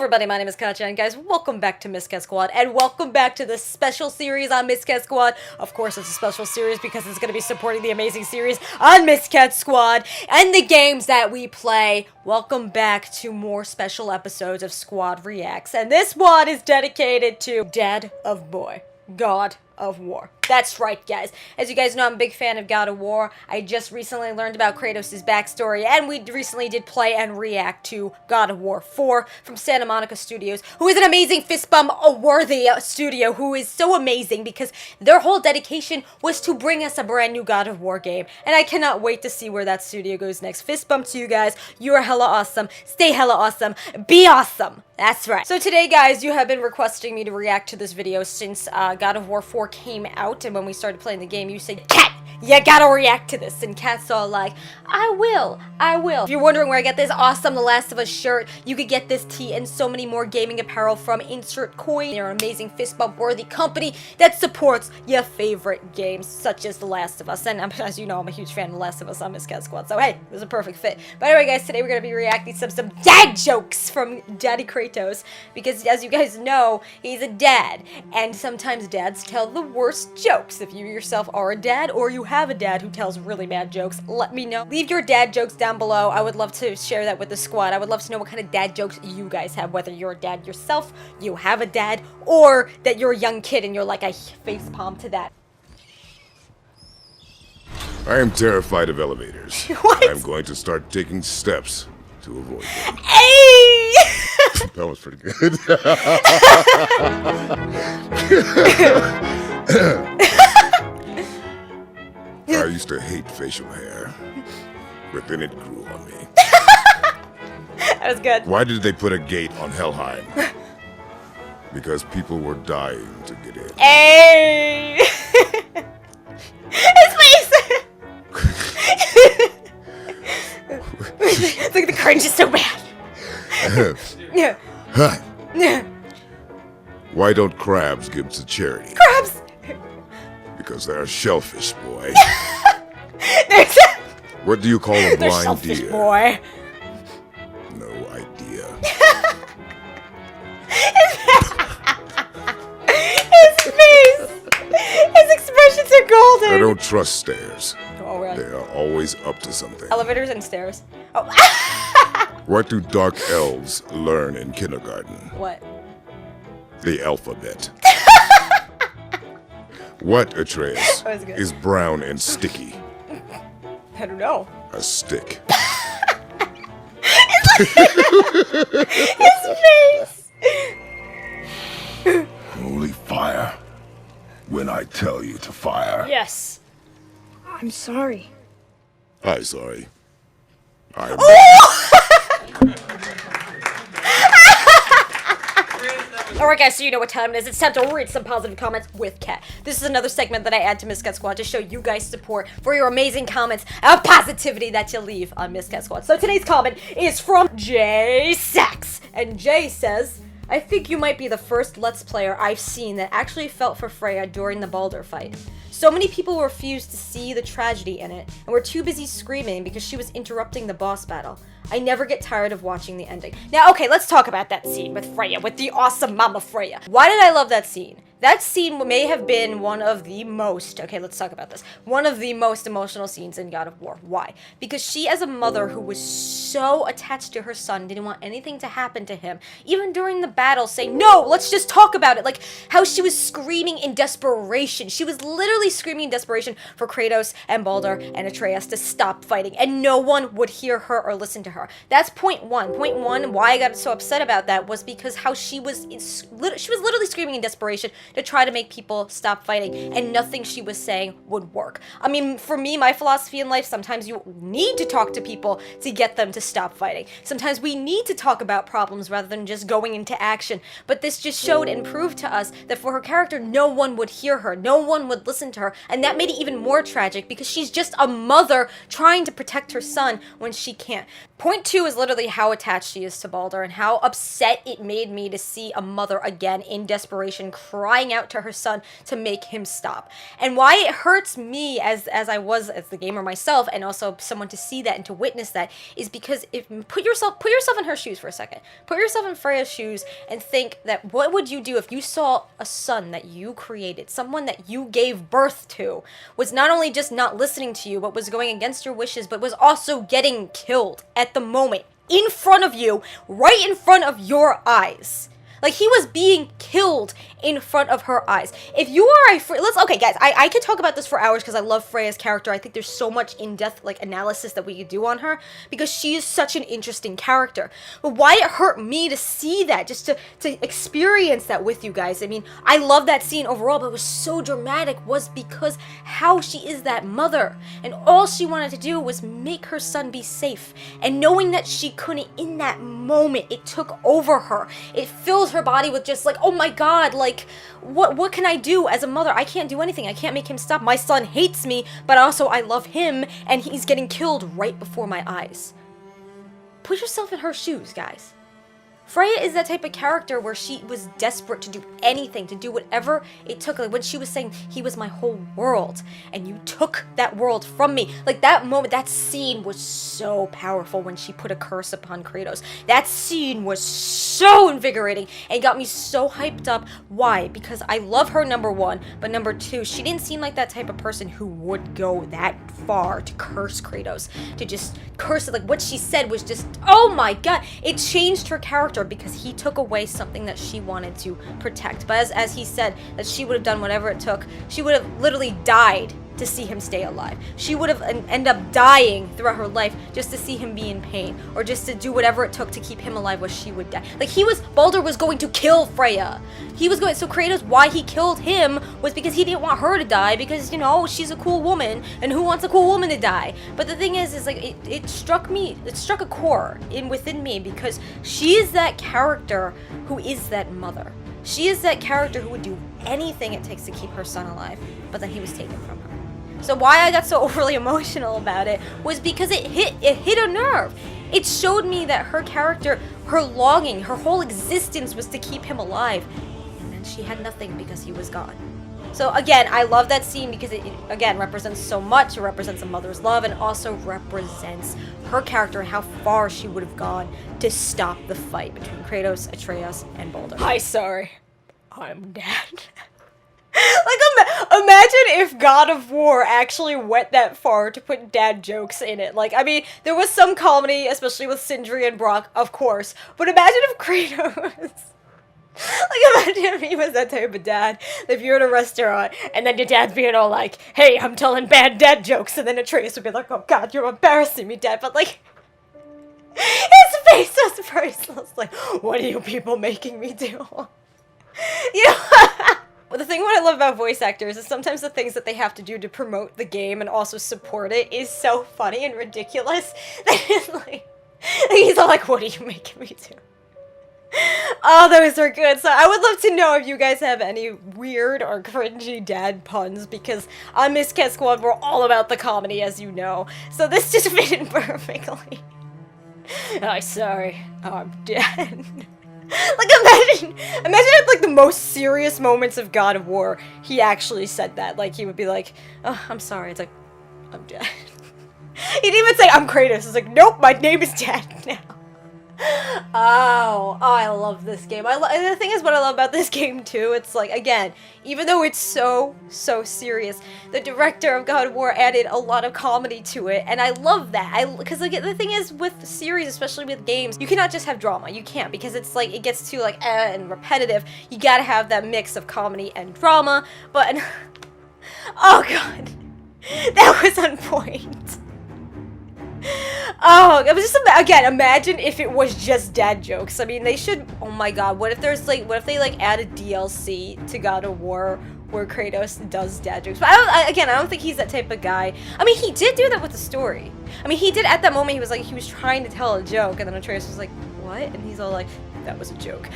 everybody, my name is Katja, and guys, welcome back to Miscat Squad, and welcome back to this special series on Miscat Squad. Of course, it's a special series because it's going to be supporting the amazing series on Miscat Squad and the games that we play. Welcome back to more special episodes of Squad Reacts, and this one is dedicated to Dad of Boy, God of War. That's right, guys. As you guys know, I'm a big fan of God of War. I just recently learned about Kratos' backstory, and we recently did play and react to God of War 4 from Santa Monica Studios, who is an amazing fist bump worthy studio, who is so amazing because their whole dedication was to bring us a brand new God of War game, and I cannot wait to see where that studio goes next. Fist bump to you guys. You are hella awesome. Stay hella awesome. Be awesome. That's right. So today, guys, you have been requesting me to react to this video since God of War 4 came out, and when we started playing the game, you said, Cat, you gotta react to this, and Cat's all like, I will. If you're wondering where I get this awesome The Last of Us shirt, you could get this tee and so many more gaming apparel from Insert Coin. They're an amazing fist bump worthy company that supports your favorite games, such as The Last of Us, and as you know, I'm a huge fan of The Last of Us on Miscat Squad, so hey, it was a perfect fit. But anyway, guys, today we're gonna be reacting to some dad jokes from Daddy Kratos, because as you guys know, he's a dad, and sometimes dads tell the worst jokes. If you yourself are a dad, or you have a dad who tells really bad jokes, let me know. Leave your dad jokes down below. I would love to share that with the squad. I would love to know what kind of dad jokes you guys have, whether you're a dad yourself, you have a dad, or that you're a young kid and you're like, I face palm to that. I am terrified of elevators. What? I'm going to start taking steps to avoid them. Hey! That was pretty good. I used to hate facial hair, but then it grew on me. That was good. Why did they put a gate on Helheim? Because people were dying to get in. Hey! His face! Look, the cringe is so bad. Why don't crabs give to charity? Crabs! Because they're shellfish, boy. There's What do you call a blind shellfish deer? boy. No idea. His face! His expressions are golden! I don't trust stairs. Oh, really? They are always up to something. Elevators and stairs. Oh. What do dark elves learn in kindergarten? What? The alphabet. What, Atreus, That was good. is brown and sticky? I don't know. A stick. His face! Only fire when I tell you to fire. Yes. I'm sorry. I'm sorry. I'm Alright guys, so you know what time it is. It's time to read some positive comments with Kat. This is another segment that I add to Miscat Squad to show you guys support for your amazing comments and positivity that you leave on Miscat Squad. So today's comment is from Jay Sachs. And Jay says, I think you might be the first Let's Player I've seen that actually felt for Freya during the Baldur fight. So many people refused to see the tragedy in it, and were too busy screaming because she was interrupting the boss battle. I never get tired of watching the ending. Now, okay, let's talk about that scene with Freya, with the awesome Mama Freya. Why did I love that scene? That scene may have been one of the most, okay, let's talk about this, one of the most emotional scenes in God of War. Why? Because she, as a mother who was so attached to her son, didn't want anything to happen to him, even during the battle, saying, no, let's just talk about it, like how she was screaming in desperation. She was literally screaming in desperation for Kratos and Baldur and Atreus to stop fighting, and no one would hear her or listen to her. That's point one. Point one, why I got so upset about that was because how she was literally screaming in desperation to try to make people stop fighting, and nothing she was saying would work. I mean, for me, my philosophy in life, sometimes you need to talk to people to get them to stop fighting. Sometimes we need to talk about problems rather than just going into action. But this just showed and proved to us that for her character, no one would hear her, no one would listen to her, and that made it even more tragic because she's just a mother trying to protect her son when she can't. Point two is literally how attached she is to Baldur and how upset it made me to see a mother again in desperation cry crying out to her son to make him stop. And why it hurts me as the gamer myself, and also someone to see that and to witness that, is because if put yourself in her shoes for a second. Put yourself in Freya's shoes and think that what would you do if you saw a son that you created, someone that you gave birth to, was not only just not listening to you, but was going against your wishes, but was also getting killed at the moment, in front of you, right in front of your eyes. Like, he was being killed in front of her eyes. If you are okay, guys, I could talk about this for hours because I love Freya's character. I think there's so much in-depth, like, analysis that we could do on her because she is such an interesting character. But why it hurt me to see that, just to experience that with you guys. I mean, I love that scene overall, but it was so dramatic was because how she is that mother. And all she wanted to do was make her son be safe. And knowing that she couldn't in that moment, it took over her. It filled her body with just like, oh my god, like, what can I do as a mother? I can't do anything. I can't make him stop. My son hates me, but also I love him, and he's getting killed right before my eyes. Put yourself in her shoes, guys. Freya is that type of character where she was desperate to do anything, to do whatever it took. Like when she was saying, he was my whole world, and you took that world from me. Like that moment, that scene was so powerful when she put a curse upon Kratos. That scene was so invigorating and got me so hyped up. Why? Because I love her, number one, but number two, she didn't seem like that type of person who would go that far to curse Kratos, to just curse it. Like what she said was just, oh my god, it changed her character because he took away something that she wanted to protect. But as he said, that she would have done whatever it took. She would have literally died to see him stay alive. She would have ended up dying throughout her life just to see him be in pain, or just to do whatever it took to keep him alive where she would die. Like Baldur was going to kill Freya. So Kratos, why he killed him was because he didn't want her to die, because, you know, she's a cool woman, and who wants a cool woman to die? But the thing is like, it struck a chord within me, because she is that character who is that mother. She is that character who would do anything it takes to keep her son alive, but then he was taken from her. So why I got so overly emotional about it was because it hit a nerve. It showed me that her character, her longing, her whole existence was to keep him alive, and then she had nothing because he was gone. So again, I love that scene because it again represents so much. It represents a mother's love, and also represents her character and how far she would have gone to stop the fight between Kratos, Atreus, and Baldur. Hi, sorry, I'm dead. Like, imagine if God of War actually went that far to put dad jokes in it. Like, I mean, there was some comedy, especially with Sindri and Brock, of course. But imagine if Kratos... like, imagine if he was that type of dad. If you're at a restaurant, and then your dad's being all like, hey, I'm telling bad dad jokes. And then Atreus would be like, oh god, you're embarrassing me, dad. But, like... his face was priceless. Like, what are you people making me do? You know... Well, the thing what I love about voice actors is sometimes the things that they have to do to promote the game and also support it is so funny and ridiculous that it's like, he's all like, what are you making me do? Oh, those are good. So I would love to know if you guys have any weird or cringy dad puns, because on Miscat Squad, we're all about the comedy, as you know. So this just fit in perfectly. Oh, sorry. Oh, I'm dead. Like, imagine at, like, the most serious moments of God of War, he actually said that. Like, he would be like, oh, I'm sorry. It's like, I'm dead. He didn't even say, I'm Kratos. It's like, nope, my name is Dad now. Oh, I love this game. And the thing is, what I love about this game, too, it's like, again, even though it's so serious, the director of God of War added a lot of comedy to it, and I love that. Because like, the thing is, with series, especially with games, you cannot just have drama. You can't, because it's like, it gets too, like, and repetitive. You gotta have that mix of comedy and drama, but, oh god, that was on point. Oh, it was just, again, imagine if it was just dad jokes. I mean, they should, oh my god, what if they, like, add a DLC to God of War where Kratos does dad jokes? But I don't think he's that type of guy. I mean, he did do that with the story. I mean, he did, at that moment, he was trying to tell a joke, and then Atreus was like, what? And he's all like, that was a joke.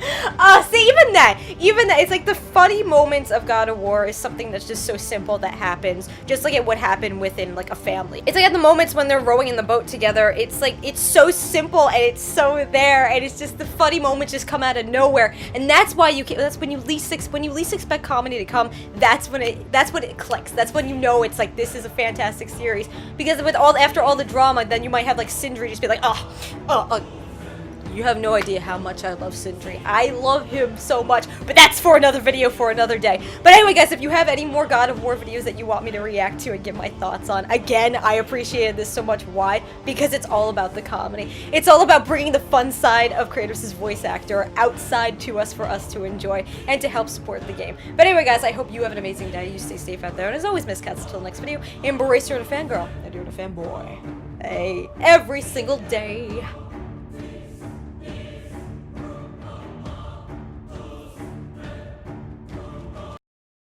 See, even that, it's like the funny moments of God of War is something that's just so simple that happens, just like it would happen within like a family. It's like at the moments when they're rowing in the boat together, it's like it's so simple and it's so there, and it's just the funny moments just come out of nowhere, and that's why that's when you least expect comedy to come. That's when it clicks. That's when you know it's like this is a fantastic series, because after all the drama, then you might have like Sindri just be like, oh. You have no idea how much I love Sindri. I love him so much, but that's for another video for another day. But anyway, guys, if you have any more God of War videos that you want me to react to and give my thoughts on, again, I appreciated this so much. Why? Because it's all about the comedy. It's all about bringing the fun side of Kratos' voice actor outside to us for us to enjoy and to help support the game. But anyway, guys, I hope you have an amazing day. You stay safe out there. And as always, Miscats, until the next video, embrace you're a fangirl and you're a fanboy. Hey, every single day.